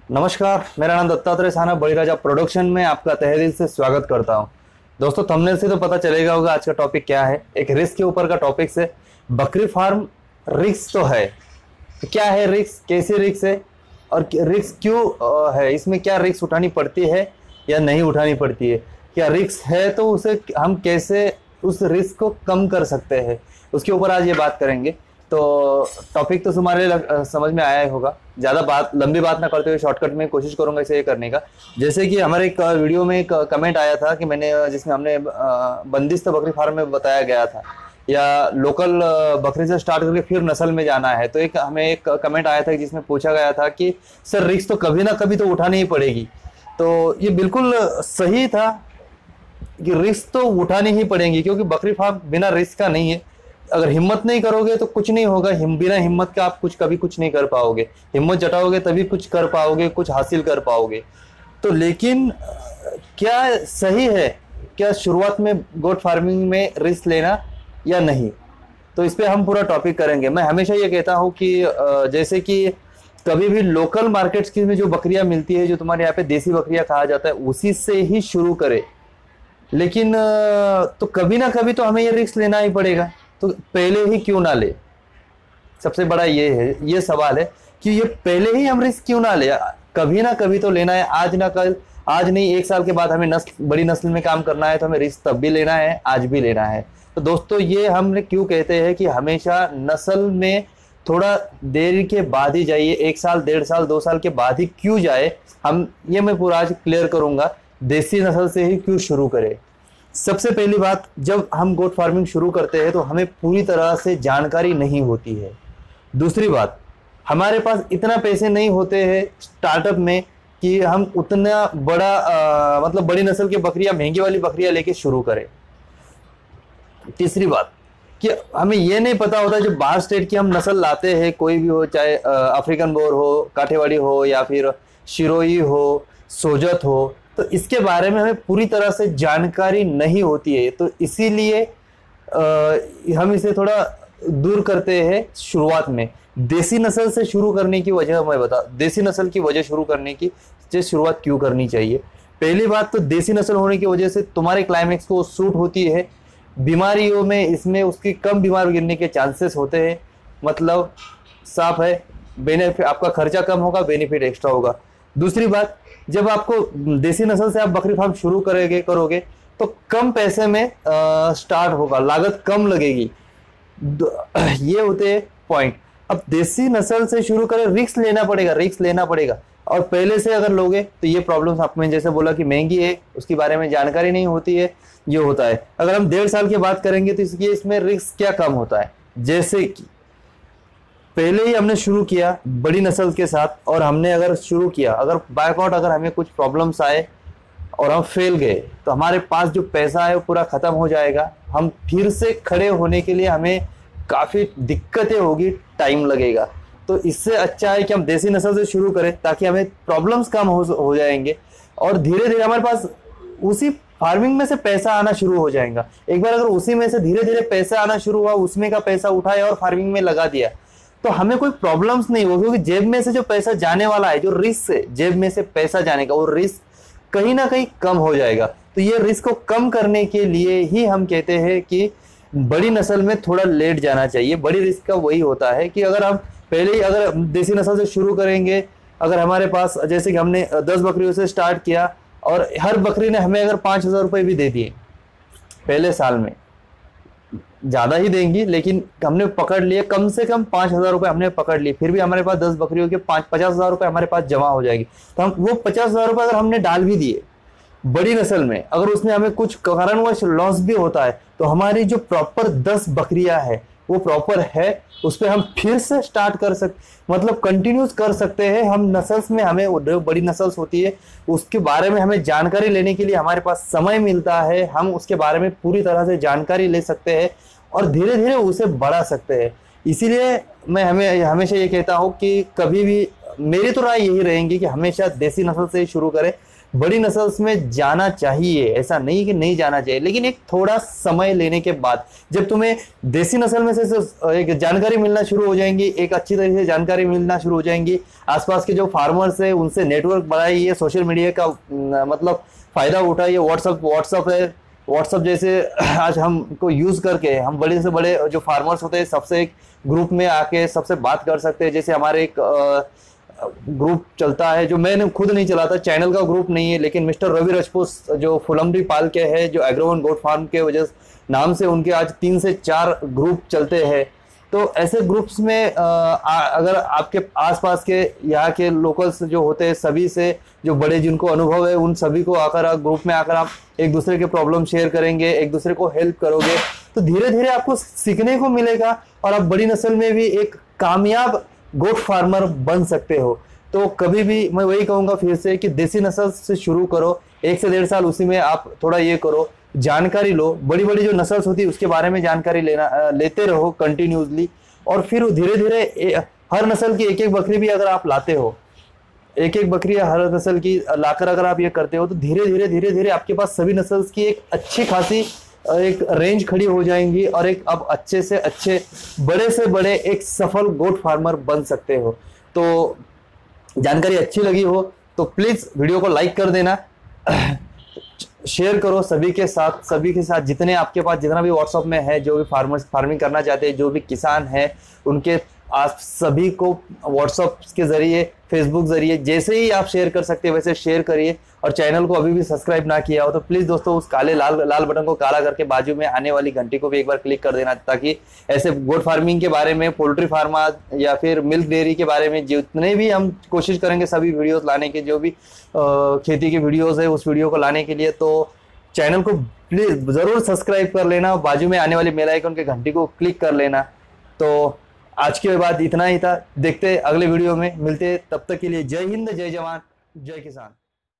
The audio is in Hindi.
नमस्कार, मेरा नाम दत्तात्रेय साना बड़ी राजा प्रोडक्शन में आपका तहे दिल से स्वागत करता हूं। दोस्तों, थंबनेल से तो पता चलेगा होगा आज का टॉपिक क्या है। एक रिस्क के ऊपर का टॉपिक है। बकरी फार्म रिस्क तो है, तो क्या है रिस्क, कैसे रिस्क है और रिस्क क्यों है, इसमें क्या रिस्क उठानी पड़ती है या नहीं उठानी पड़ती है, क्या रिस्क है तो उसे हम कैसे उस रिस्क को कम कर सकते हैं, उसके ऊपर आज ये बात करेंगे। तो टॉपिक तो तुम्हारे समझ में आया ही होगा। ज़्यादा बात लंबी बात ना करते हुए शॉर्टकट में कोशिश करूंगा इसे ये करने का। जैसे कि हमारे एक वीडियो में एक कमेंट आया था कि जिसमें हमने बंदिस्त बकरी फार्म में बताया गया था या लोकल बकरी से स्टार्ट करके फिर नस्ल में जाना है। तो हमें एक कमेंट आया था जिसमें पूछा गया था कि सर रिस्क तो कभी ना कभी तो उठानी ही पड़ेगी। तो ये बिल्कुल सही था कि रिस्क तो उठानी ही पड़ेंगी, क्योंकि बकरी फार्म बिना रिस्क का नहीं है। अगर हिम्मत नहीं करोगे तो कुछ नहीं होगा। बिना हिम्मत के आप कभी कुछ नहीं कर पाओगे। हिम्मत जताओगे तभी कुछ कर पाओगे, कुछ हासिल कर पाओगे। तो लेकिन क्या सही है, क्या शुरुआत में गोट फार्मिंग में रिस्क लेना या नहीं, तो इस पे हम पूरा टॉपिक करेंगे। मैं हमेशा ये कहता हूँ कि जैसे कि कभी भी लोकल मार्केट्स की में जो बकरियां मिलती है, जो तुम्हारे यहाँ पे देसी बकरियां कहा जाता है, उसी से ही शुरू करें। लेकिन तो कभी ना कभी तो हमें ये रिस्क लेना ही पड़ेगा, तो पहले ही क्यों ना ले। सबसे बड़ा ये सवाल है कि ये पहले ही हम रिस्क क्यों ना ले। कभी ना कभी तो लेना है, आज ना कल। आज नहीं, 1 साल के बाद हमें बड़ी नस्ल में काम करना है, तो हमें रिस्क तब भी लेना है, आज भी लेना है। तो दोस्तों, ये हमने क्यों कहते हैं कि हमेशा नस्ल में थोड़ा देर के बाद ही जाइए। 1 साल, 1.5 साल, 2 साल के बाद ही क्यों जाए, मैं पूरा आज क्लियर करूंगा। देसी नस्ल से ही क्यों शुरू करें। सबसे पहली बात, जब हम गोट फार्मिंग शुरू करते हैं तो हमें पूरी तरह से जानकारी नहीं होती है। दूसरी बात, हमारे पास इतना पैसे नहीं होते हैं स्टार्टअप में कि हम उतना बड़ा मतलब बड़ी नस्ल की बकरियां, महंगी वाली बकरियां लेके शुरू करें। तीसरी बात कि हमें यह नहीं पता होता, जो बाहर स्टेट की हम नस्ल लाते हैं, कोई भी हो, चाहे अफ्रीकन बोर हो, काठेवाड़ी हो या फिर शिरोई हो, सोजत हो, तो इसके बारे में हमें पूरी तरह से जानकारी नहीं होती है। तो इसीलिए हम इसे थोड़ा दूर करते हैं शुरुआत में। देसी नस्ल से शुरू करने की वजह मैं देसी नस्ल की वजह शुरू करने की शुरुआत क्यों करनी चाहिए। पहली बात तो देसी नस्ल होने की वजह से तुम्हारे क्लाइमेक्स को सूट होती है। बीमारियों में इसमें उसकी कम बीमार गिरने के चांसेस होते हैं। मतलब साफ है, बेनिफिट, आपका खर्चा कम होगा, बेनिफिट एक्स्ट्रा होगा। दूसरी बात, जब आपको देसी नस्ल से आप बकरी फार्म शुरू करोगे तो कम पैसे में स्टार्ट होगा, लागत कम लगेगी। ये होते हैं पॉइंट। अब देसी नस्ल से शुरू करें, रिस्क लेना पड़ेगा। और पहले से अगर लोगे तो ये प्रॉब्लम्स, आपने जैसे बोला कि महंगी है, उसके बारे में जानकारी नहीं होती है, ये होता है। अगर हम 1.5 साल की बात करेंगे तो इसमें रिस्क क्या कम होता है। जैसे कि पहले ही हमने शुरू किया बड़ी नस्ल के साथ, और हमने अगर शुरू किया, अगर बैकआउट, अगर हमें कुछ प्रॉब्लम्स आए और हम फेल गए, तो हमारे पास जो पैसा है वो पूरा खत्म हो जाएगा। हम फिर से खड़े होने के लिए हमें काफ़ी दिक्कतें होगी, टाइम लगेगा। तो इससे अच्छा है कि हम देसी नस्ल से शुरू करें, ताकि हमें प्रॉब्लम्स कम हो जाएंगे और धीरे धीरे हमारे पास उसी फार्मिंग में से पैसा आना शुरू हो जाएगा। एक बार अगर उसी में से धीरे धीरे पैसा आना शुरू हुआ, उसमें का पैसा उठाया और फार्मिंग में लगा दिया, तो हमें कोई प्रॉब्लम्स नहीं होगी। क्योंकि जेब में से जो पैसा जाने वाला है, जो रिस्क है जेब में से पैसा जाने का, वो रिस्क कहीं ना कहीं कम हो जाएगा। तो ये रिस्क को कम करने के लिए ही हम कहते हैं कि बड़ी नस्ल में थोड़ा लेट जाना चाहिए। बड़ी रिस्क का वही होता है कि अगर हम पहले ही अगर देसी नस्ल से शुरू करेंगे, अगर हमारे पास जैसे कि हमने 10 बकरियों से स्टार्ट किया और हर बकरी ने हमें अगर 5,000 रुपये भी दे दिए पहले साल में, ज़्यादा ही देंगी लेकिन हमने पकड़ लिए, कम से कम 5,000 रुपये हमने पकड़ लिए, फिर भी हमारे पास 10 बकरियों के 50,000 रुपये हमारे पास जमा हो जाएगी। तो हम वो 50,000 रुपये अगर हमने डाल भी दिए बड़ी नस्ल में, अगर उसमें हमें कुछ कारणवश लॉस भी होता है, तो हमारी जो प्रॉपर 10 बकरियां है वो प्रॉपर है, उस पर हम फिर से स्टार्ट कर सकते, मतलब कंटिन्यूस कर सकते हैं। हम नस्ल्स में, हमें जो बड़ी नस्ल्स होती है उसके बारे में हमें जानकारी लेने के लिए हमारे पास समय मिलता है। हम उसके बारे में पूरी तरह से जानकारी ले सकते हैं और धीरे धीरे उसे बढ़ा सकते हैं। इसीलिए मैं हमेशा ये कहता हूँ कि कभी भी मेरी तो राय यही रहेगी कि हमेशा देसी नस्ल से ही शुरू करें। बड़ी नस्ल्स में जाना चाहिए, ऐसा नहीं कि नहीं जाना चाहिए, लेकिन एक थोड़ा समय लेने के बाद जब तुम्हें देसी नस्ल में से एक जानकारी मिलना शुरू हो जाएंगी, एक अच्छी तरीके से जानकारी मिलना शुरू हो जाएंगी, आसपास के जो फार्मर्स है उनसे नेटवर्क बढ़ाइए, सोशल मीडिया का मतलब फायदा उठाइए, व्हाट्सअप है, व्हाट्सअप जैसे आज हमको यूज करके हम बड़े से बड़े जो फार्मर्स होते हैं सबसे एक ग्रुप में आके सबसे बात कर सकते हैं। जैसे हमारे एक ग्रुप चलता है जो मैंने खुद नहीं चलाता, चैनल का ग्रुप नहीं है, लेकिन मिस्टर रवि राजपूत जो फुलमरी पाल के हैं, जो एग्रोवन गोट फार्म के वजह नाम से उनके आज 3 से 4 ग्रुप चलते हैं। तो ऐसे ग्रुप्स में अगर आपके आसपास के यहाँ के लोकल्स जो होते हैं सभी से जो बड़े जिनको अनुभव है उन सभी को आकर ग्रुप में आकर आप एक दूसरे के प्रॉब्लम शेयर करेंगे, एक दूसरे को हेल्प करोगे, तो धीरे धीरे आपको सीखने को मिलेगा और आप बड़ी नस्ल में भी एक कामयाब गोट फार्मर बन सकते हो। तो कभी भी मैं वही कहूंगा फिर से कि देसी नस्ल से शुरू करो, 1 से 1.5 साल उसी में आप थोड़ा ये करो, जानकारी लो, बड़ी बड़ी जो नस्ल्स होती है उसके बारे में जानकारी लेते रहो कंटिन्यूसली, और फिर धीरे धीरे हर नस्ल की एक एक बकरी भी अगर आप लाते हो, एक एक बकरी हर नस्ल की लाकर अगर आप ये करते हो तो धीरे धीरे आपके पास सभी नस्ल्स की एक अच्छी खासी एक रेंज खड़ी हो जाएंगी और एक अब अच्छे से अच्छे बड़े से बड़े एक सफल गोट फार्मर बन सकते हो। तो जानकारी अच्छी लगी हो तो प्लीज वीडियो को लाइक कर देना, शेयर करो सभी के साथ जितने आपके पास जितना भी व्हाट्सएप में है जो भी फार्मिंग करना चाहते हैं, जो भी किसान है उनके आप सभी को व्हाट्सएप के जरिए, फेसबुक जरिए जैसे ही आप शेयर कर सकते हैं वैसे शेयर करिए। और चैनल को अभी भी सब्सक्राइब ना किया हो तो प्लीज दोस्तों उस काले लाल बटन को काला करके बाजू में आने वाली घंटी को भी एक बार क्लिक कर देना, ताकि ऐसे गोट फार्मिंग के बारे में, पोल्ट्री फार्म या फिर मिल्क डेयरी के बारे में जितने भी हम कोशिश करेंगे सभी वीडियोस लाने के, जो भी खेती की वीडियोस है उस वीडियो को लाने के लिए। तो चैनल को प्लीज जरूर सब्सक्राइब कर लेना, बाजू में आने वाली बेल आइकन के घंटी को क्लिक कर लेना। तो आज के बाद इतना ही था, देखते अगले वीडियो में मिलते, तब तक के लिए जय हिंद, जय जवान, जय किसान।